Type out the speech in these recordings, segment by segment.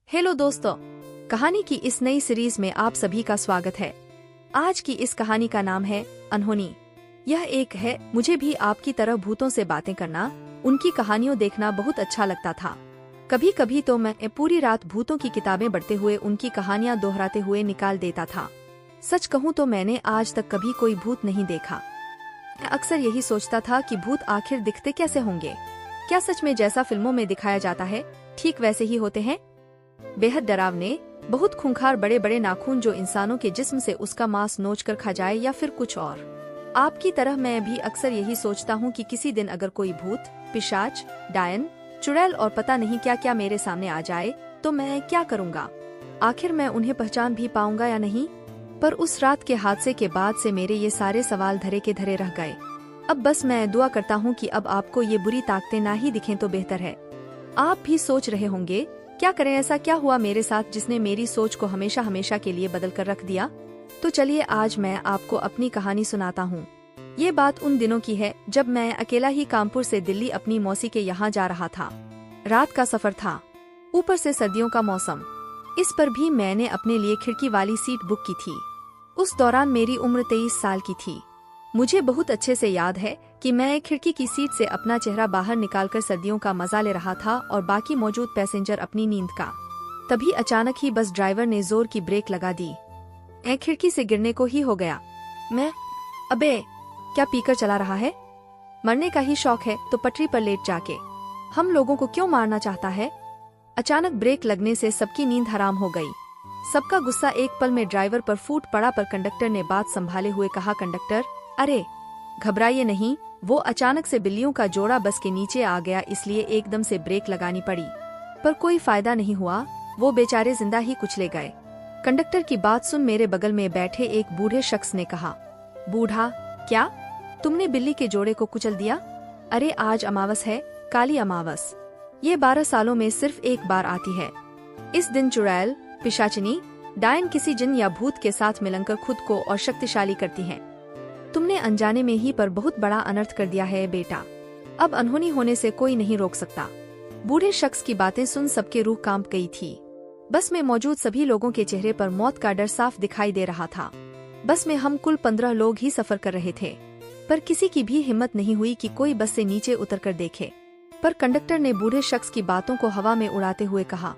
Hello दोस्तों, कहानी की इस नई सीरीज में आप सभी का स्वागत है। आज की इस कहानी का नाम है अनहोनी। यह एक है, मुझे भी आपकी तरह भूतों से बातें करना, उनकी कहानियों देखना बहुत अच्छा लगता था। कभी कभी तो मैं पूरी रात भूतों की किताबें पढ़ते हुए उनकी कहानियां दोहराते हुए निकाल देता था। सच कहूँ तो मैंने आज तक कभी कोई भूत नहीं देखा। मैं अक्सर यही सोचता था कि भूत आखिर दिखते कैसे होंगे। क्या सच में जैसा फिल्मों में दिखाया जाता है ठीक वैसे ही होते हैं? बेहद डरावने, बहुत खूंखार बड़े बड़े नाखून जो इंसानों के जिस्म से उसका मांस नोच कर खा जाए, या फिर कुछ और। आपकी तरह मैं भी अक्सर यही सोचता हूँ कि किसी दिन अगर कोई भूत, पिशाच, डायन, चुड़ैल और पता नहीं क्या क्या मेरे सामने आ जाए तो मैं क्या करूँगा। आखिर मैं उन्हें पहचान भी पाऊंगा या नहीं? पर उस रात के हादसे के बाद से मेरे ये सारे सवाल धरे के धरे रह गए। अब बस मैं दुआ करता हूँ कि अब आपको ये बुरी ताकतें ना ही दिखें तो बेहतर है। आप भी सोच रहे होंगे, क्या करें, ऐसा क्या हुआ मेरे साथ जिसने मेरी सोच को हमेशा हमेशा के लिए बदल कर रख दिया। तो चलिए आज मैं आपको अपनी कहानी सुनाता हूँ। ये बात उन दिनों की है जब मैं अकेला ही कानपुर से दिल्ली अपनी मौसी के यहाँ जा रहा था। रात का सफर था, ऊपर से सर्दियों का मौसम। इस पर भी मैंने अपने लिए खिड़की वाली सीट बुक की थी। उस दौरान मेरी उम्र 23 साल की थी। मुझे बहुत अच्छे से याद है कि मैं खिड़की की सीट से अपना चेहरा बाहर निकालकर सर्दियों का मजा ले रहा था और बाकी मौजूद पैसेंजर अपनी नींद का। तभी अचानक ही बस ड्राइवर ने जोर की ब्रेक लगा दी। मैं खिड़की से गिरने को ही हो गया। अबे क्या पीकर चला रहा है? मरने का ही शौक है तो पटरी पर लेट जाके हम लोगों को क्यों मारना चाहता है? अचानक ब्रेक लगने से सबकी नींद हराम हो गई। सबका गुस्सा एक पल में ड्राइवर पर फूट पड़ा, पर कंडक्टर ने बात संभाले हुए कहा, कंडक्टर अरे घबराइए नहीं, वो अचानक से बिल्लियों का जोड़ा बस के नीचे आ गया, इसलिए एकदम से ब्रेक लगानी पड़ी। पर कोई फायदा नहीं हुआ, वो बेचारे जिंदा ही कुचले गए। कंडक्टर की बात सुन मेरे बगल में बैठे एक बूढ़े शख्स ने कहा, बूढ़ा, क्या तुमने बिल्ली के जोड़े को कुचल दिया? अरे आज अमावस है, काली अमावस। ये 12 सालों में सिर्फ एक बार आती है। इस दिन चुड़ैल, पिशाचिनी, डायन किसी जिन या भूत के साथ मिलकर खुद को और शक्तिशाली करती हैं। तुमने अनजाने में ही पर बहुत बड़ा अनर्थ कर दिया है बेटा। अब अनहोनी होने से कोई नहीं रोक सकता। बूढ़े शख्स की बातें सुन सबके रूह कांप गई थी। बस में मौजूद सभी लोगों के चेहरे पर मौत का डर साफ दिखाई दे रहा था। बस में हम कुल 15 लोग ही सफर कर रहे थे, पर किसी की भी हिम्मत नहीं हुई कि कोई बस से नीचे उतर कर देखे। पर कंडक्टर ने बूढ़े शख्स की बातों को हवा में उड़ाते हुए कहा,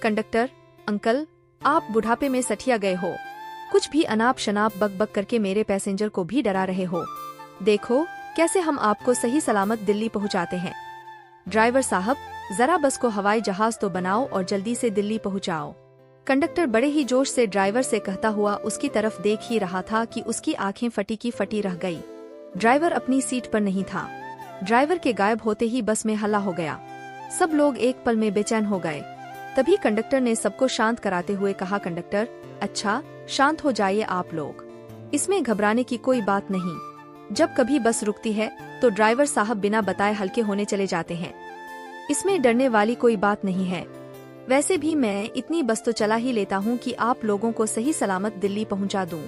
कंडक्टर अंकल, आप बुढ़ापे में सठिया गए हो, कुछ भी अनाप शनाप बक बक करके मेरे पैसेंजर को भी डरा रहे हो। देखो कैसे हम आपको सही सलामत दिल्ली पहुंचाते हैं। ड्राइवर साहब, जरा बस को हवाई जहाज तो बनाओ और जल्दी से दिल्ली पहुंचाओ। कंडक्टर बड़े ही जोश से ड्राइवर से कहता हुआ उसकी तरफ देख ही रहा था कि उसकी आंखें फटी की फटी रह गई। ड्राइवर अपनी सीट पर नहीं था। ड्राइवर के गायब होते ही बस में हल्ला हो गया। सब लोग एक पल में बेचैन हो गए। तभी कंडक्टर ने सबको शांत कराते हुए कहा, कंडक्टर अच्छा शांत हो जाइए आप लोग, इसमें घबराने की कोई बात नहीं। जब कभी बस रुकती है तो ड्राइवर साहब बिना बताए हल्के होने चले जाते हैं। इसमें डरने वाली कोई बात नहीं है। वैसे भी मैं इतनी बस तो चला ही लेता हूँ कि आप लोगों को सही सलामत दिल्ली पहुँचा दूँ,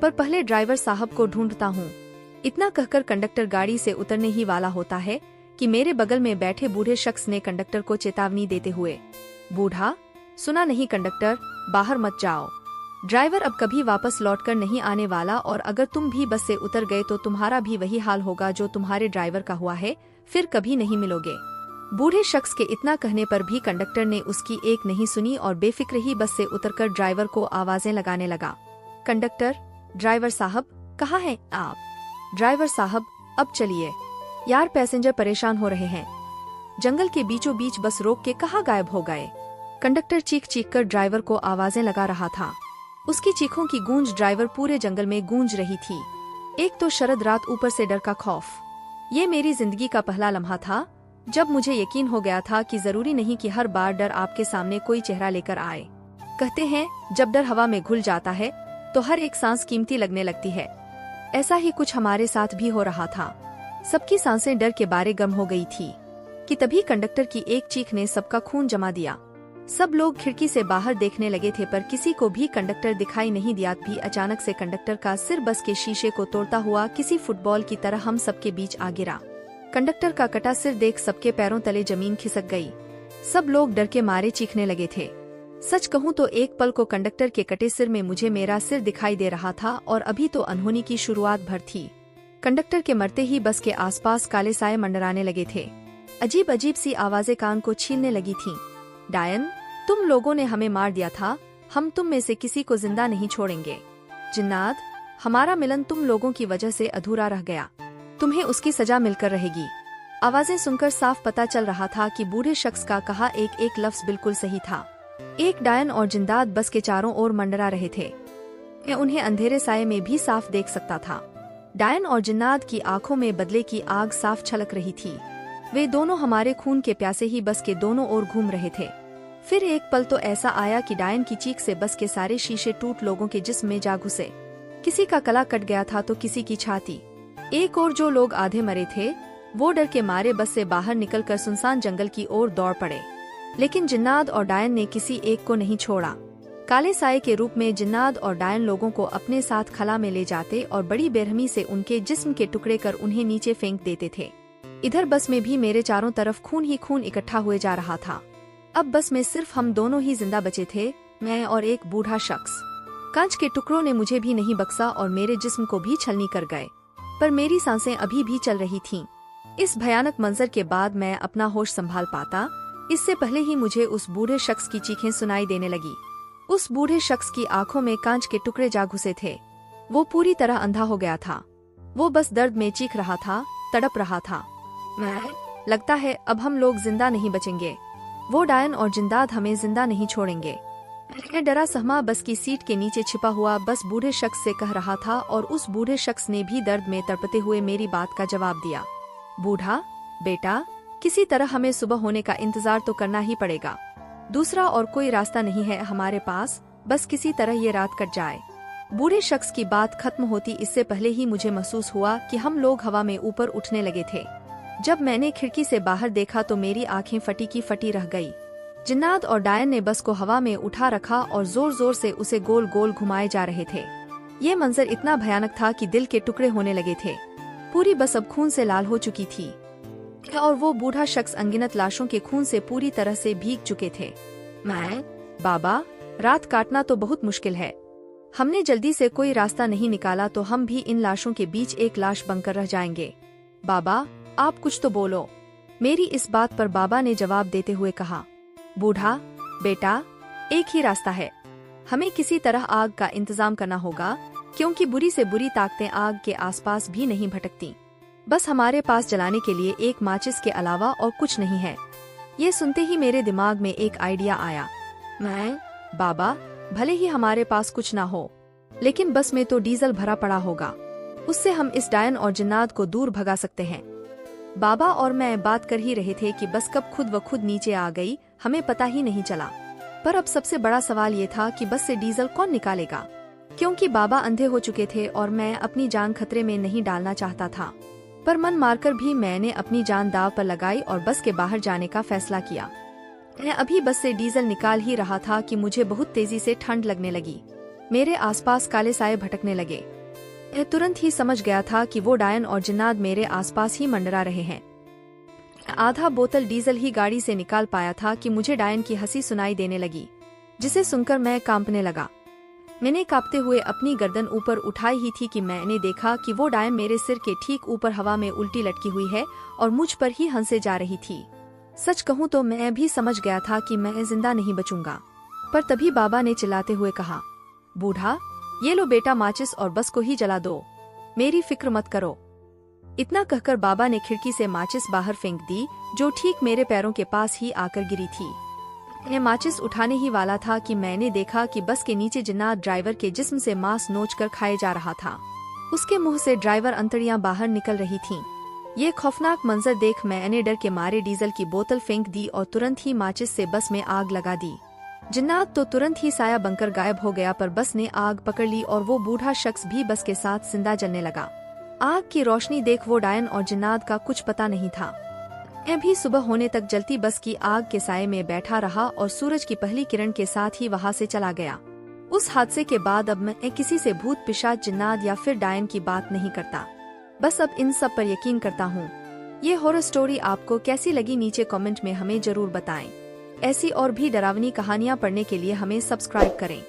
पर पहले ड्राइवर साहब को ढूंढता हूँ। इतना कहकर कंडक्टर गाड़ी से उतरने ही वाला होता है कि मेरे बगल में बैठे बूढ़े शख्स ने कंडक्टर को चेतावनी देते हुए, बूढ़ा सुना नहीं कंडक्टर, बाहर मत जाओ। ड्राइवर अब कभी वापस लौटकर नहीं आने वाला, और अगर तुम भी बस से उतर गए तो तुम्हारा भी वही हाल होगा जो तुम्हारे ड्राइवर का हुआ है, फिर कभी नहीं मिलोगे। बूढ़े शख्स के इतना कहने पर भी कंडक्टर ने उसकी एक नहीं सुनी और बेफिक्र ही बस से उतरकर ड्राइवर को आवाजें लगाने लगा, कंडक्टर, ड्राइवर साहब कहाँ हैं आप? ड्राइवर साहब अब चलिए यार, पैसेंजर परेशान हो रहे हैं। जंगल के बीचों बीच बस रोक के कहाँ गायब हो गए? कंडक्टर चीख चीख कर ड्राइवर को आवाजें लगा रहा था। उसकी चीखों की गूंज ड्राइवर पूरे जंगल में गूंज रही थी। एक तो शरद रात, ऊपर से डर का खौफ। ये मेरी जिंदगी का पहला लम्हा था जब मुझे यकीन हो गया था कि जरूरी नहीं कि हर बार डर आपके सामने कोई चेहरा लेकर आए। कहते हैं जब डर हवा में घुल जाता है तो हर एक सांस कीमती लगने लगती है। ऐसा ही कुछ हमारे साथ भी हो रहा था। सबकी सांसें डर के बारे गर्म हो गई थी कि तभी कंडक्टर की एक चीख ने सबका खून जमा दिया। सब लोग खिड़की से बाहर देखने लगे थे, पर किसी को भी कंडक्टर दिखाई नहीं दिया। भी अचानक से कंडक्टर का सिर बस के शीशे को तोड़ता हुआ किसी फुटबॉल की तरह हम सबके बीच आ गिरा। कंडक्टर का कटा सिर देख सबके पैरों तले जमीन खिसक गई। सब लोग डर के मारे चीखने लगे थे। सच कहूँ तो एक पल को कंडक्टर के कटे सिर में मुझे मेरा सिर दिखाई दे रहा था और अभी तो अनहोनी की शुरुआत भर थी। कंडक्टर के मरते ही बस के आसपास काले साए मंडराने लगे थे। अजीब अजीब सी आवाजें कान को छीनने लगी थीं। डायन, तुम लोगों ने हमें मार दिया था, हम तुम में से किसी को जिंदा नहीं छोड़ेंगे। जिन्नात, हमारा मिलन तुम लोगों की वजह से अधूरा रह गया, तुम्हें उसकी सजा मिलकर रहेगी। आवाजें सुनकर साफ पता चल रहा था कि बूढ़े शख्स का कहा एक एक लफ्ज बिल्कुल सही था। एक डायन और जिंदात बस के चारों ओर मंडरा रहे थे। मैं उन्हें अंधेरे साये में भी साफ देख सकता था। डायन और जिन्नात की आंखों में बदले की आग साफ छलक रही थी। वे दोनों हमारे खून के प्यासे ही बस के दोनों ओर घूम रहे थे। फिर एक पल तो ऐसा आया कि डायन की चीख से बस के सारे शीशे टूट लोगों के जिस्म में जा घुसे। किसी का गला कट गया था तो किसी की छाती। एक और जो लोग आधे मरे थे वो डर के मारे बस से बाहर निकलकर सुनसान जंगल की ओर दौड़ पड़े। लेकिन जिन्नात और डायन ने किसी एक को नहीं छोड़ा। काले साये के रूप में जिन्नात और डायन लोगों को अपने साथ खला में ले जाते और बड़ी बेरहमी से उनके जिस्म के टुकड़े कर उन्हें नीचे फेंक देते थे। इधर बस में भी मेरे चारों तरफ खून ही खून इकट्ठा हुए जा रहा था। अब बस में सिर्फ हम दोनों ही जिंदा बचे थे, मैं और एक बूढ़ा शख्स। कांच के टुकड़ों ने मुझे भी नहीं बख्शा और मेरे जिस्म को भी छलनी कर गए, पर मेरी सांसें अभी भी चल रही थीं। इस भयानक मंजर के बाद मैं अपना होश संभाल पाता, इससे पहले ही मुझे उस बूढ़े शख्स की चीखें सुनाई देने लगी। उस बूढ़े शख्स की आंखों में कांच के टुकड़े जा घुसे थे। वो पूरी तरह अंधा हो गया था। वो बस दर्द में चीख रहा था, तड़प रहा था। लगता है अब हम लोग जिंदा नहीं बचेंगे। वो डायन और जिंदात हमें जिंदा नहीं छोड़ेंगे। मैं डरा सहमा बस की सीट के नीचे छिपा हुआ बस बूढ़े शख्स से कह रहा था और उस बूढ़े शख्स ने भी दर्द में तड़पते हुए मेरी बात का जवाब दिया। बूढ़ा, बेटा, किसी तरह हमें सुबह होने का इंतजार तो करना ही पड़ेगा। दूसरा और कोई रास्ता नहीं है हमारे पास, बस किसी तरह ये रात कट जाए। बूढ़े शख्स की बात खत्म होती इससे पहले ही मुझे महसूस हुआ कि हम लोग हवा में ऊपर उठने लगे थे। जब मैंने खिड़की से बाहर देखा तो मेरी आंखें फटी की फटी रह गई। जिन्नात और डायन ने बस को हवा में उठा रखा और जोर जोर से उसे गोल गोल घुमाए जा रहे थे। ये मंजर इतना भयानक था कि दिल के टुकड़े होने लगे थे। पूरी बस अब खून से लाल हो चुकी थी और वो बूढ़ा शख्स अनगिनत लाशों के खून से पूरी तरह से भीग चुके थे। बाबा, रात काटना तो बहुत मुश्किल है। हमने जल्दी से कोई रास्ता नहीं निकाला तो हम भी इन लाशों के बीच एक लाश बनकर रह जाएंगे। बाबा, आप कुछ तो बोलो। मेरी इस बात पर बाबा ने जवाब देते हुए कहा, बूढ़ा, बेटा, एक ही रास्ता है। हमें किसी तरह आग का इंतजाम करना होगा, क्योंकि बुरी से बुरी ताकतें आग के आसपास भी नहीं भटकती। बस हमारे पास जलाने के लिए एक माचिस के अलावा और कुछ नहीं है। ये सुनते ही मेरे दिमाग में एक आइडिया आया। बाबा, भले ही हमारे पास कुछ ना हो, लेकिन बस में तो डीजल भरा पड़ा होगा। उससे हम इस डायन और जिन्नात को दूर भगा सकते हैं। बाबा और मैं बात कर ही रहे थे कि बस कब खुद व खुद नीचे आ गई, हमें पता ही नहीं चला। पर अब सबसे बड़ा सवाल ये था कि बस से डीजल कौन निकालेगा, क्योंकि बाबा अंधे हो चुके थे और मैं अपनी जान खतरे में नहीं डालना चाहता था। पर मन मारकर भी मैंने अपनी जान दांव पर लगाई और बस के बाहर जाने का फैसला किया। मैं अभी बस से डीजल निकाल ही रहा था कि मुझे बहुत तेजी से ठंड लगने लगी। मेरे आसपास काले साए भटकने लगे। मैं तुरंत ही समझ गया था कि वो डायन और जिन्नात मेरे आसपास ही मंडरा रहे हैं। आधा बोतल डीजल ही गाड़ी से निकाल पाया था कि मुझे डायन की हंसी सुनाई देने लगी, जिसे सुनकर मैं कांपने लगा। मैंने कांपते हुए अपनी गर्दन ऊपर उठाई ही थी कि मैंने देखा कि वो डायन मेरे सिर के ठीक ऊपर हवा में उल्टी लटकी हुई है और मुझ पर ही हंसे जा रही थी। सच कहूँ तो मैं भी समझ गया था कि मैं जिंदा नहीं बचूंगा। पर तभी बाबा ने चिल्लाते हुए कहा, बूढ़ा, ये लो बेटा माचिस और बस को ही जला दो, मेरी फिक्र मत करो। इतना कहकर बाबा ने खिड़की से माचिस बाहर फेंक दी, जो ठीक मेरे पैरों के पास ही आकर गिरी थी। मैं माचिस उठाने ही वाला था कि मैंने देखा कि बस के नीचे जिन्नात ड्राइवर के जिस्म से मांस नोचकर खाए जा रहा था। उसके मुंह से ड्राइवर अंतड़ियां बाहर निकल रही थीं। ये खौफनाक मंजर देख मैंने डर के मारे डीजल की बोतल फेंक दी और तुरंत ही माचिस से बस में आग लगा दी। जिन्नात तो तुरंत ही साया बनकर गायब हो गया, पर बस ने आग पकड़ ली और वो बूढ़ा शख्स भी बस के साथ जिंदा जलने लगा। आग की रोशनी देख वो डायन और जिन्नात का कुछ पता नहीं था। मैं भी सुबह होने तक जलती बस की आग के साये में बैठा रहा और सूरज की पहली किरण के साथ ही वहाँ से चला गया। उस हादसे के बाद अब मैं किसी से भूत पिशाच जिन्नात या फिर डायन की बात नहीं करता, बस अब इन सब पर यकीन करता हूँ। ये हॉरर स्टोरी आपको कैसी लगी नीचे कमेंट में हमें जरूर बताएं। ऐसी और भी डरावनी कहानियाँ पढ़ने के लिए हमें सब्सक्राइब करें।